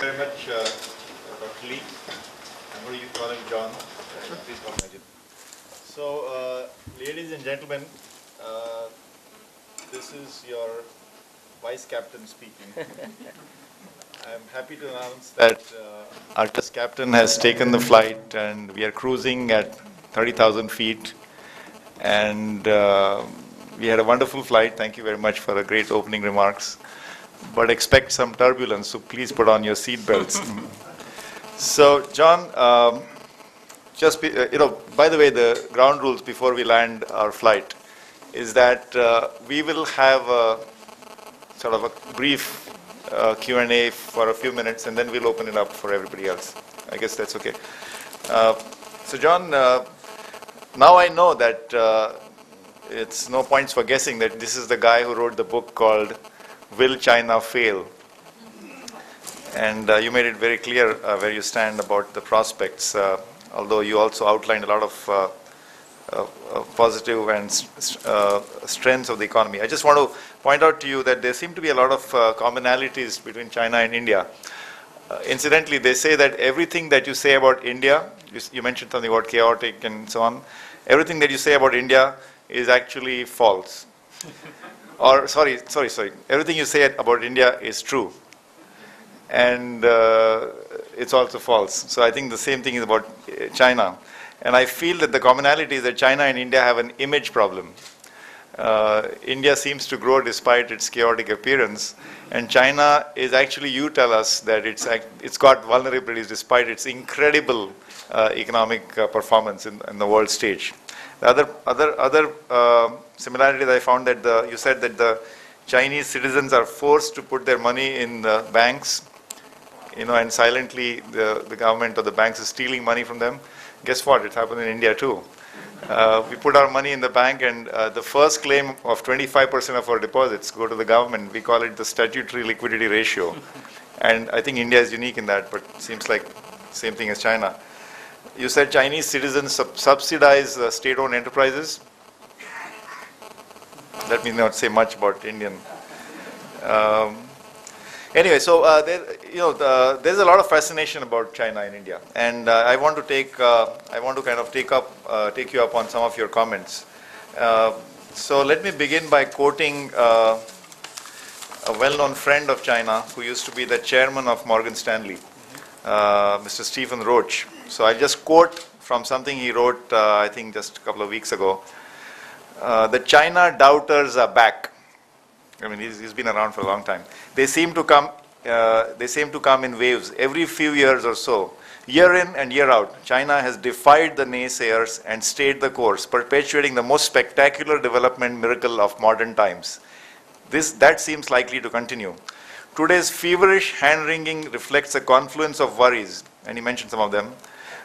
Very much, Dr. Lee. I'm going to call him John. Please call me Ajit. So, ladies and gentlemen, this is your Vice Captain speaking. I'm happy to announce that our test captain has taken the flight and we are cruising at 30,000 feet. And we had a wonderful flight. Thank you very much for the great opening remarks. But expect some turbulence, so please put on your seat belts. So, John, by the way, the ground rules before we land our flight is that we will have a sort of a brief Q&A for a few minutes, and then we'll open it up for everybody else. I guess that's okay. So, John, now I know that it's no points for guessing that this is the guy who wrote the book called Will China Fail? And you made it very clear where you stand about the prospects, although you also outlined a lot of positive and strengths of the economy. I just want to point out to you that there seem to be a lot of commonalities between China and India. Incidentally, they say that everything that you say about India, you mentioned something about chaotic and so on, everything that you say about India is actually false. Or, sorry, everything you say about India is true. And it's also false. So I think the same thing is about China. And I feel that the commonality is that China and India have an image problem. India seems to grow despite its chaotic appearance. And China is actually, you tell us that it's got vulnerabilities despite its incredible economic performance in the world stage. The other similarity that I found that you said that the Chinese citizens are forced to put their money in the banks, and silently the government or the banks is stealing money from them. Guess what? It happened in India too. We put our money in the bank, and the first claim of 25% of our deposits go to the government. We call it the statutory liquidity ratio. And I think India is unique in that, but it seems like same thing as China. You said Chinese citizens subsidize state-owned enterprises. Let me not say much about Indian. Anyway, so there's a lot of fascination about China and India, and I want to take you up on some of your comments. So let me begin by quoting a well-known friend of China who used to be the chairman of Morgan Stanley, Mr. Stephen Roach. So I'll just quote from something he wrote, I think just a couple of weeks ago. The China doubters are back. I mean, he's been around for a long time. They seem to come in waves every few years or so. Year in and year out, China has defied the naysayers and stayed the course, perpetuating the most spectacular development miracle of modern times. That seems likely to continue. Today's feverish hand-wringing reflects a confluence of worries, and he mentioned some of them,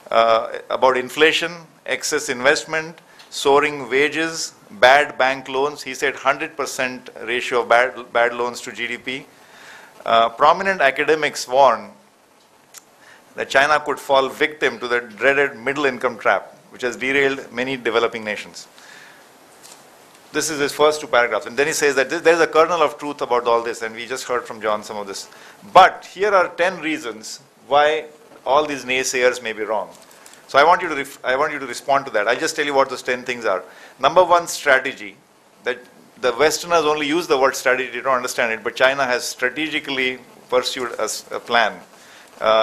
about inflation, excess investment, soaring wages, bad bank loans. He said 100% ratio of bad loans to GDP. Prominent academics warn that China could fall victim to the dreaded middle-income trap, which has derailed many developing nations. This is his first two paragraphs. And then he says that there's a kernel of truth about all this, and we just heard from John some of this. But here are 10 reasons why all these naysayers may be wrong. So I want you to respond to that. I'll just tell you what those 10 things are. Number one, strategy. That the Westerners only use the word strategy, they don't understand it, but China has strategically pursued a plan.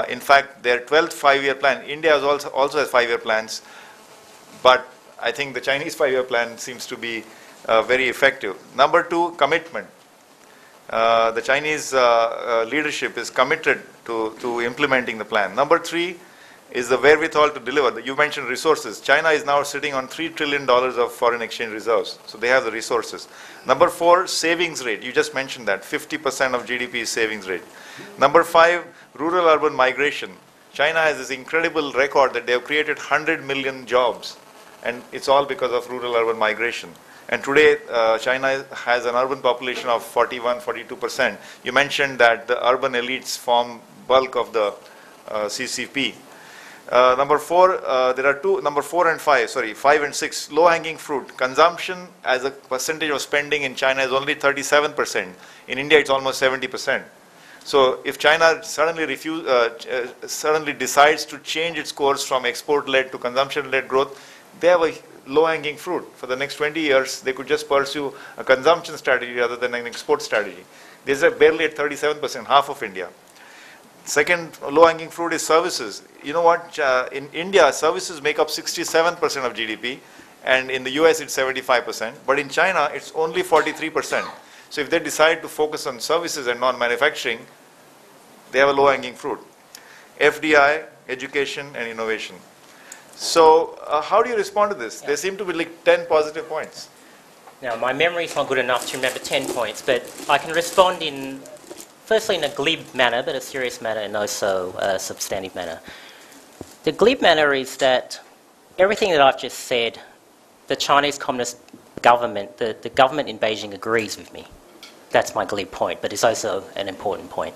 In fact, their 12th five-year plan, India also has five-year plans, but I think the Chinese five-year plan seems to be very effective. Number two, commitment. The Chinese leadership is committed to implementing the plan. Number three is the wherewithal to deliver. You mentioned resources. China is now sitting on $3 trillion of foreign exchange reserves, so they have the resources. Number four, savings rate. You just mentioned that 50% of GDP is savings rate. Number five, rural-urban migration. China has this incredible record that they have created 100 million jobs, and it's all because of rural-urban migration. And today, China has an urban population of 41-42%. You mentioned that the urban elites form bulk of the CCP. Number four, there are two, number 4 and 5, sorry, 5 and 6, low-hanging fruit. Consumption as a percentage of spending in China is only 37%. In India, it's almost 70%. So if China suddenly decides to change its course from export-led to consumption-led growth, they have a low-hanging fruit. For the next 20 years, they could just pursue a consumption strategy rather than an export strategy. These are barely at 37%, half of India. Second low-hanging fruit is services. You know what? In India, services make up 67% of GDP, and in the US, it's 75%. But in China, it's only 43%. So if they decide to focus on services and non-manufacturing, they have a low-hanging fruit. FDI, education, and innovation. So how do you respond to this? There seem to be like 10 positive points. Now, my memory is not good enough to remember 10 points, but I can respond firstly in a glib manner, but a serious manner, and also a substantive manner. The glib manner is that everything that I've just said, the Chinese Communist government, the government in Beijing agrees with me. That's my glib point, but it's also an important point.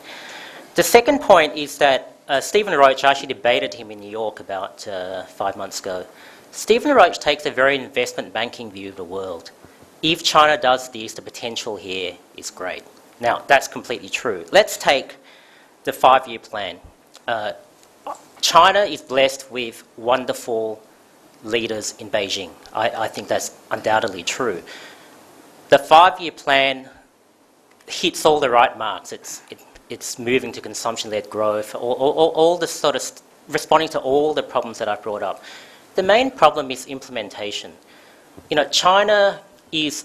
The second point is that Stephen Roach, I actually debated him in New York about 5 months ago. Stephen Roach takes a very investment banking view of the world. If China does this, the potential here is great. Now, that's completely true. Let's take the 5-year plan. China is blessed with wonderful leaders in Beijing. I think that's undoubtedly true. The 5-year plan hits all the right marks. It's moving to consumption-led growth, all the sort of responding to all the problems that I've brought up. The main problem is implementation. You know, China is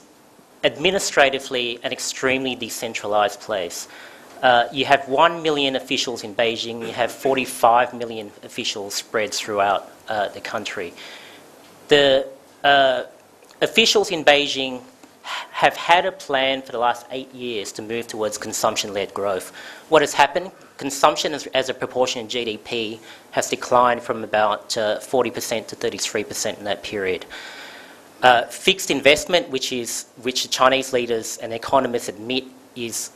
administratively an extremely decentralized place. You have 1 million officials in Beijing, you have 45 million officials spread throughout the country. The officials in Beijing have had a plan for the last 8 years to move towards consumption-led growth. What has happened? Consumption as a proportion of GDP has declined from about 40% to 33% in that period. Fixed investment, which the Chinese leaders and economists admit is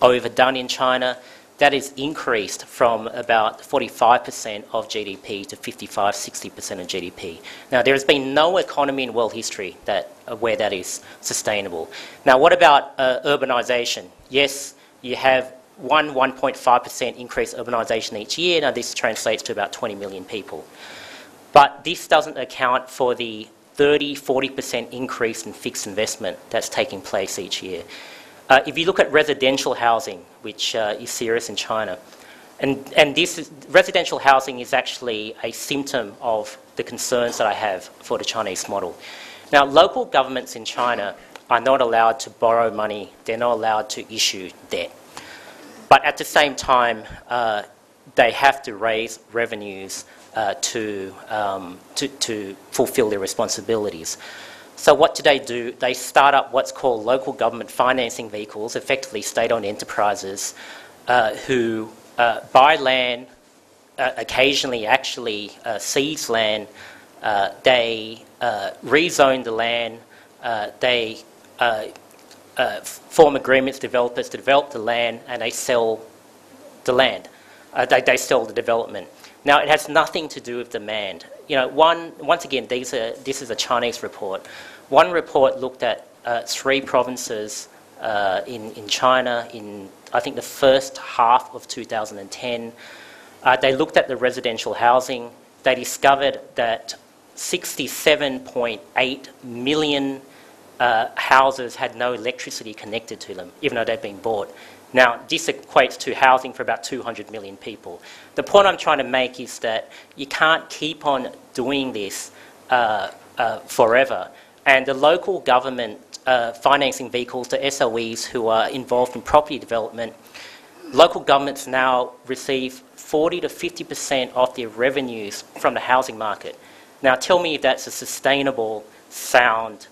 overdone in China, that is increased from about 45% of GDP to 55–60% of GDP. Now, there has been no economy in world history where that is sustainable. Now, what about urbanisation? Yes, you have 1.5% increased urbanisation each year. Now, this translates to about 20 million people. But this doesn't account for the 30–40% increase in fixed investment that's taking place each year. If you look at residential housing, which is serious in China, and residential housing is actually a symptom of the concerns that I have for the Chinese model. Now, local governments in China are not allowed to borrow money. They're not allowed to issue debt. But at the same time, they have to raise revenues to fulfill their responsibilities. So what do? They start up what's called local government financing vehicles, effectively state-owned enterprises, who buy land, occasionally actually seize land, they rezone the land, they form agreements with developers to develop the land, and they sell the land. They sell the development. Now, it has nothing to do with demand. You know, once again, this is a Chinese report. One report looked at 3 provinces in China in, I think, the first half of 2010. They looked at the residential housing. They discovered that 67.8 million houses had no electricity connected to them, even though they've been bought. Now, this equates to housing for about 200 million people. The point I'm trying to make is that you can't keep on doing this forever. And the local government financing vehicles, the SOEs who are involved in property development, local governments now receive 40–50% of their revenues from the housing market. Now, tell me if that's a sustainable, sound,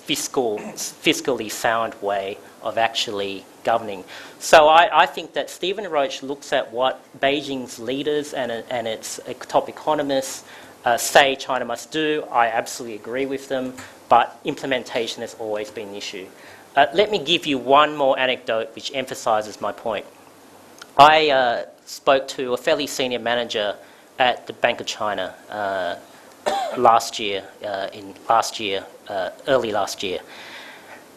fiscally sound way of actually governing. So I think that Stephen Roach looks at what Beijing's leaders and its top economists say China must do. I absolutely agree with them, but implementation has always been an issue. Let me give you one more anecdote which emphasises my point. I spoke to a fairly senior manager at the Bank of China early last year.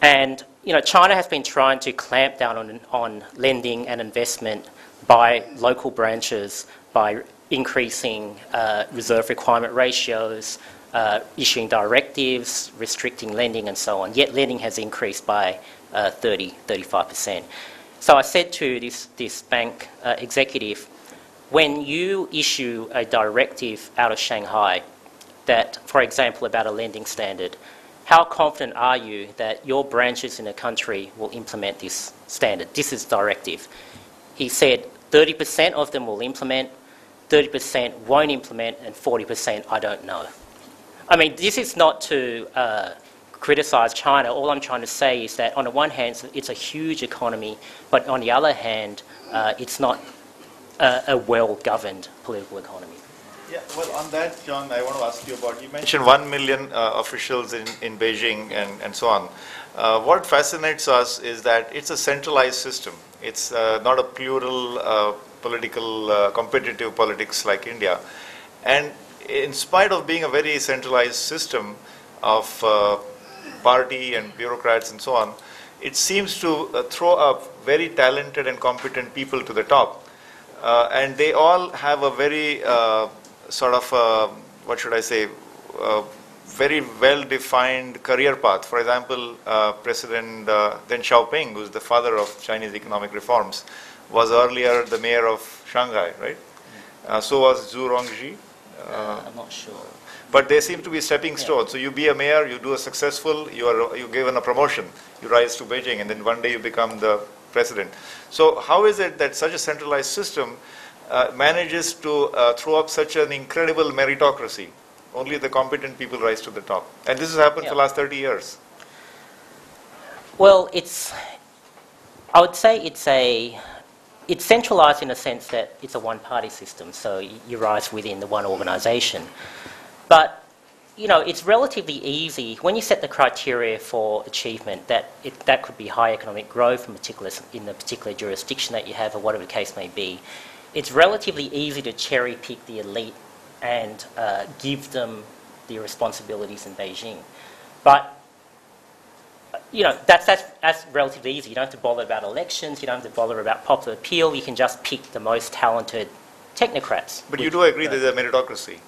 And China has been trying to clamp down on lending and investment by local branches, by increasing reserve requirement ratios, issuing directives, restricting lending and so on. Yet lending has increased by 35%. So I said to this bank executive, when you issue a directive out of Shanghai that, for example, about a lending standard, how confident are you that your branches in the country will implement this standard? This is directive. He said 30% of them will implement, 30% won't implement, and 40% I don't know. I mean, this is not to criticise China. All I'm trying to say is that on the one hand, it's a huge economy, but on the other hand, it's not a well-governed political economy. Yeah, well, on that, John, I want to ask you about, you mentioned 1 million officials in Beijing and so on. What fascinates us is that it's a centralized system. It's not a plural political, competitive politics like India. And in spite of being a very centralized system of party and bureaucrats and so on, it seems to throw up very talented and competent people to the top. And they all have a very sort of, what should I say, very well-defined career path. For example, President Deng Xiaoping, who's the father of Chinese economic reforms, was earlier the mayor of Shanghai, right? So was Zhu Rongji. I'm not sure. But they seem to be stepping stones. Yeah. So you be a mayor, you do a successful, you're given a promotion, you rise to Beijing, and then one day you become the president. So how is it that such a centralized system manages to throw up such an incredible meritocracy? Only the competent people rise to the top. And this has happened for the last 30 years. Well, I would say it's centralized in the sense that it's a one-party system, so you rise within the one organisation. But, it's relatively easy, when you set the criteria for achievement, that could be high economic growth in the particular jurisdiction that you have, or whatever the case may be. It's relatively easy to cherry-pick the elite and give them the responsibilities in Beijing. But, that's relatively easy. You don't have to bother about elections, you don't have to bother about popular appeal, you can just pick the most talented technocrats. But you do agree there's a meritocracy?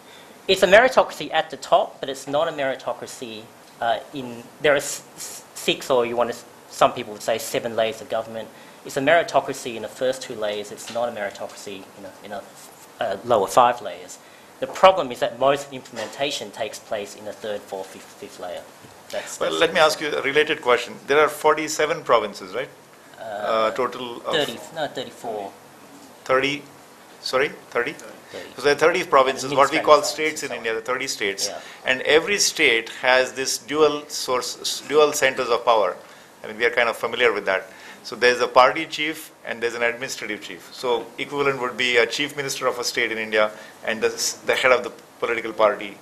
It's a meritocracy at the top, but it's not a meritocracy there are 6, or some people would say 7 layers of government. It's a meritocracy in the first 2 layers, it's not a meritocracy in a lower 5 layers. The problem is that most implementation takes place in the 3rd, 4th, 5th layer. Well, let me ask you a related question. There are 47 provinces, right? Total of 30, no, 34. 30, sorry, 30? 30. So there are 30 provinces, what we call states in India, the 30 states. Yeah. And every state has this dual centers of power. I mean, we are kind of familiar with that. So there's a party chief and there's an administrative chief. So equivalent would be a chief minister of a state in India and the head of the political party.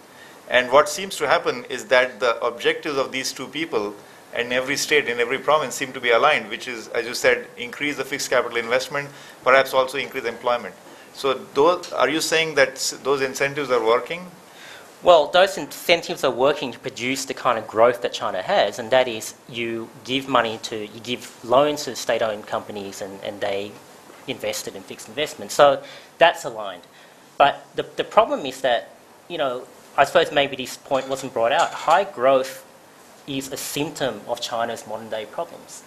And what seems to happen is that the objectives of these two people in every state, in every province, seem to be aligned, which is, as you said, increase the fixed capital investment, perhaps also increase employment. So are you saying that those incentives are working? Well, those incentives are working to produce the kind of growth that China has, and that is you give loans to state-owned companies and they invested in fixed investment. So that's aligned. But the problem is that, I suppose maybe this point wasn't brought out. High growth is a symptom of China's modern-day problems.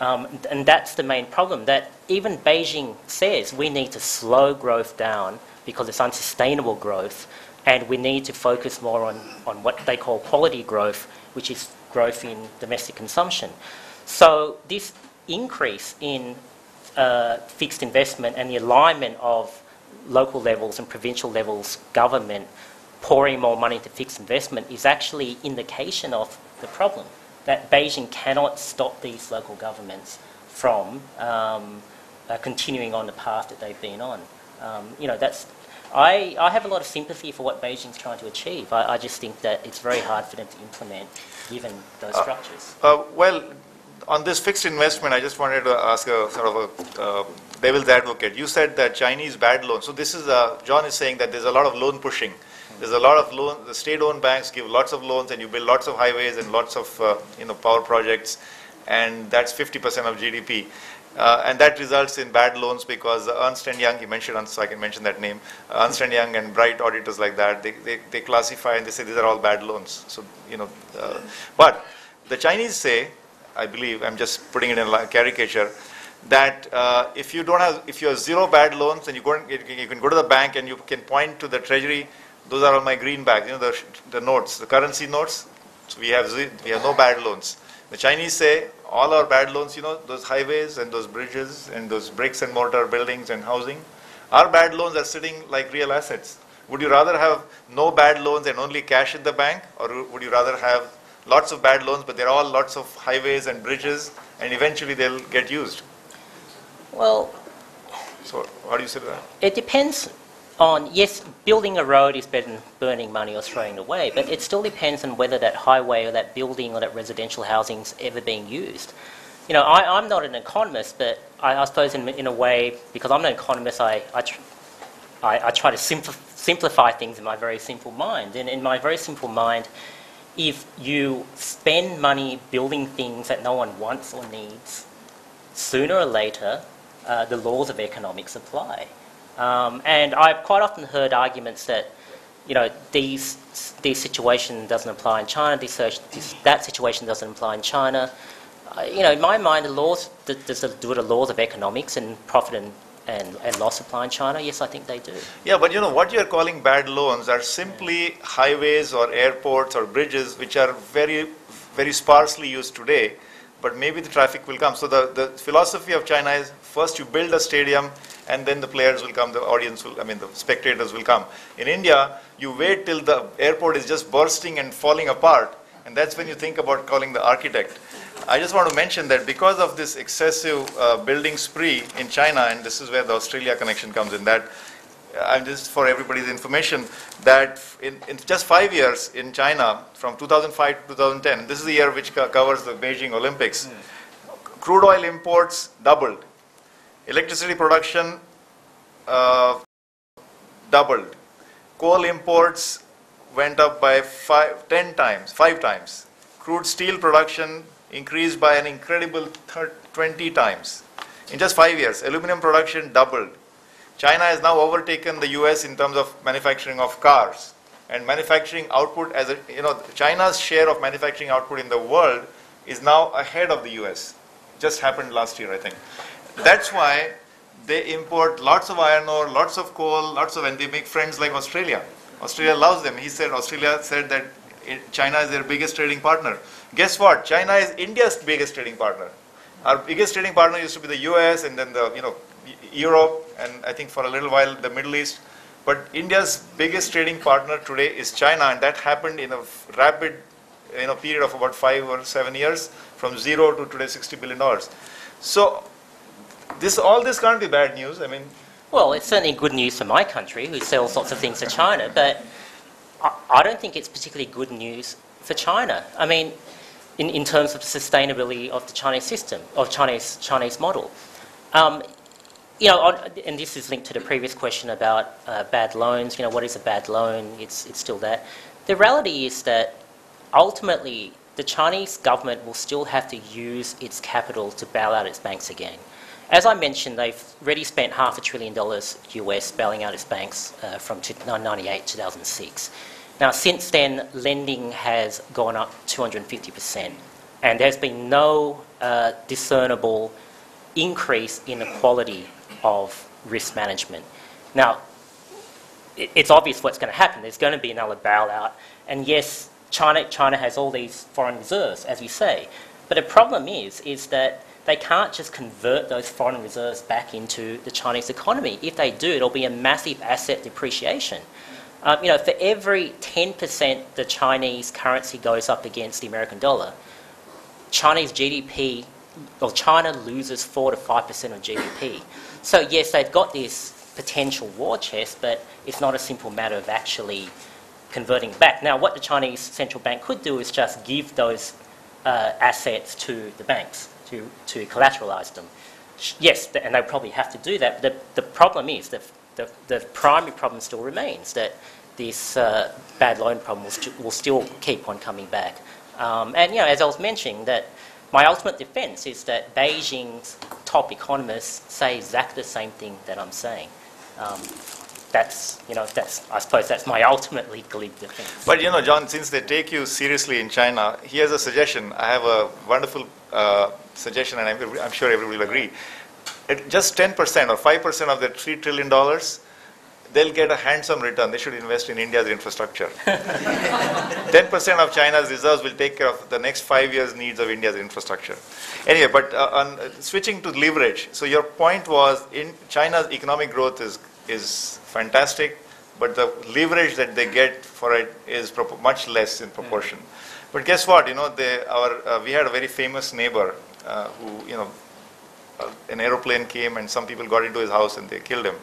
And that's the main problem, that even Beijing says we need to slow growth down because it's unsustainable growth, and we need to focus more on what they call quality growth, which is growth in domestic consumption. So this increase in fixed investment and the alignment of local levels and provincial levels government pouring more money into fixed investment is actually indication of the problem, that Beijing cannot stop these local governments from continuing on the path that they've been on. I have a lot of sympathy for what Beijing's trying to achieve. I just think that it's very hard for them to implement given those structures. Well, on this fixed investment, I just wanted to ask a sort of a devil's advocate. You said that Chinese bad loans. So this is, John is saying that there's a lot of loan pushing. There's a lot of the state-owned banks give lots of loans and you build lots of highways and lots of power projects. and that's 50% of GDP. And that results in bad loans because Ernst & Young, he mentioned, so I can mention that name, Ernst & Young and Bright auditors like that, they classify and they say these are all bad loans. So, but the Chinese say, I believe, I'm just putting it in a caricature, that if you have zero bad loans, then you can go to the bank and you can point to the treasury, those are all my greenbacks, the notes, the currency notes, so we have no bad loans. The Chinese say, all our bad loans, those highways and those bridges and those bricks and mortar buildings and housing, our bad loans are sitting like real assets. Would you rather have no bad loans and only cash in the bank, or would you rather have lots of bad loans, but they're all lots of highways and bridges, and eventually they'll get used? Well, so how do you say that? it depends on, yes, building a road is better than burning money or throwing it away, but it still depends on whether that highway or that building or that residential housing is ever being used. I'm not an economist, but I suppose in a way, because I'm an economist, I try to simplify things in my very simple mind. And in my very simple mind, if you spend money building things that no one wants or needs, sooner or later, the laws of economics apply. And I've quite often heard arguments that, these situation doesn't apply in China, that situation doesn't apply in China. In my mind, the laws, do the laws of economics and profit and loss apply in China? Yes, I think they do. Yeah, but what you're calling bad loans are simply highways or airports or bridges which are very, very sparsely used today, but maybe the traffic will come. So the philosophy of China is first you build a stadium and then the players will come, the audience will, the spectators will come. In India, you wait till the airport is just bursting and falling apart, and that's when you think about calling the architect. I just want to mention that because of this excessive building spree in China, and this is where the Australia connection comes in, that I'm just for everybody's information, that in just 5 years in China, from 2005 to 2010, this is the year which covers the Beijing Olympics, crude oil imports doubled. Electricity production doubled. Coal imports went up by 5 times. Crude steel production increased by an incredible 20 times. In just 5 years, aluminum production doubled. China has now overtaken the US in terms of manufacturing of cars. And manufacturing output, China's share of manufacturing output in the world is now ahead of the US. Just happened last year, I think. That's why they import lots of iron ore, lots of coal, and they make friends like Australia. Australia loves them. Australia said that China is their biggest trading partner. Guess what? China is India's biggest trading partner. Our biggest trading partner used to be the US and then Europe, and I think for a little while the Middle East. But India's biggest trading partner today is China, and that happened in a rapid period of about 5 or 7 years, from zero to today $60 billion. So all this can't be bad news. Well, it's certainly good news for my country, who sells lots of things to China, but I don't think it's particularly good news for China. In terms of the sustainability of the Chinese system, of Chinese model. And this is linked to the previous question about bad loans. What is a bad loan? It's still that. The reality is that ultimately the Chinese government will still have to use its capital to bail out its banks again. As I mentioned, they've already spent $500 billion US bailing out its banks from 1998 to 2006. Now, since then, lending has gone up 250%, and there's been no discernible increase in the quality of risk management. Now, it's obvious what's going to happen. There's going to be another bailout, and yes, China has all these foreign reserves, as you say, but the problem is that they can't just convert those foreign reserves back into the Chinese economy. If they do, it'll be a massive asset depreciation. For every 10% the Chinese currency goes up against the American dollar, Chinese GDP, or China loses 4 to 5% of GDP. So yes, they've got this potential war chest, but it's not a simple matter of actually converting back. Now, what the Chinese central bank could do is just give those assets to the banks to collateralize them. Yes, and they probably have to do that. But the problem is that the primary problem still remains, that this bad loan problem will still keep on coming back. And as I was mentioning, that my ultimate defense is that Beijing's top economists say exactly the same thing that I'm saying. I suppose that's my ultimately glib defense. But John, since they take you seriously in China, here's a suggestion. I have a wonderful suggestion, and I'm sure everybody will agree. Just 10% or 5% of their $3 trillion, they'll get a handsome return. They should invest in India's infrastructure. 10% of China's reserves will take care of the next 5 years' needs of India's infrastructure. Anyway, but on switching to leverage, so your point was in China's economic growth is fantastic, but the leverage that they get for it is much less in proportion. But guess what? We had a very famous neighbor who, an aeroplane came and some people got into his house and they killed him.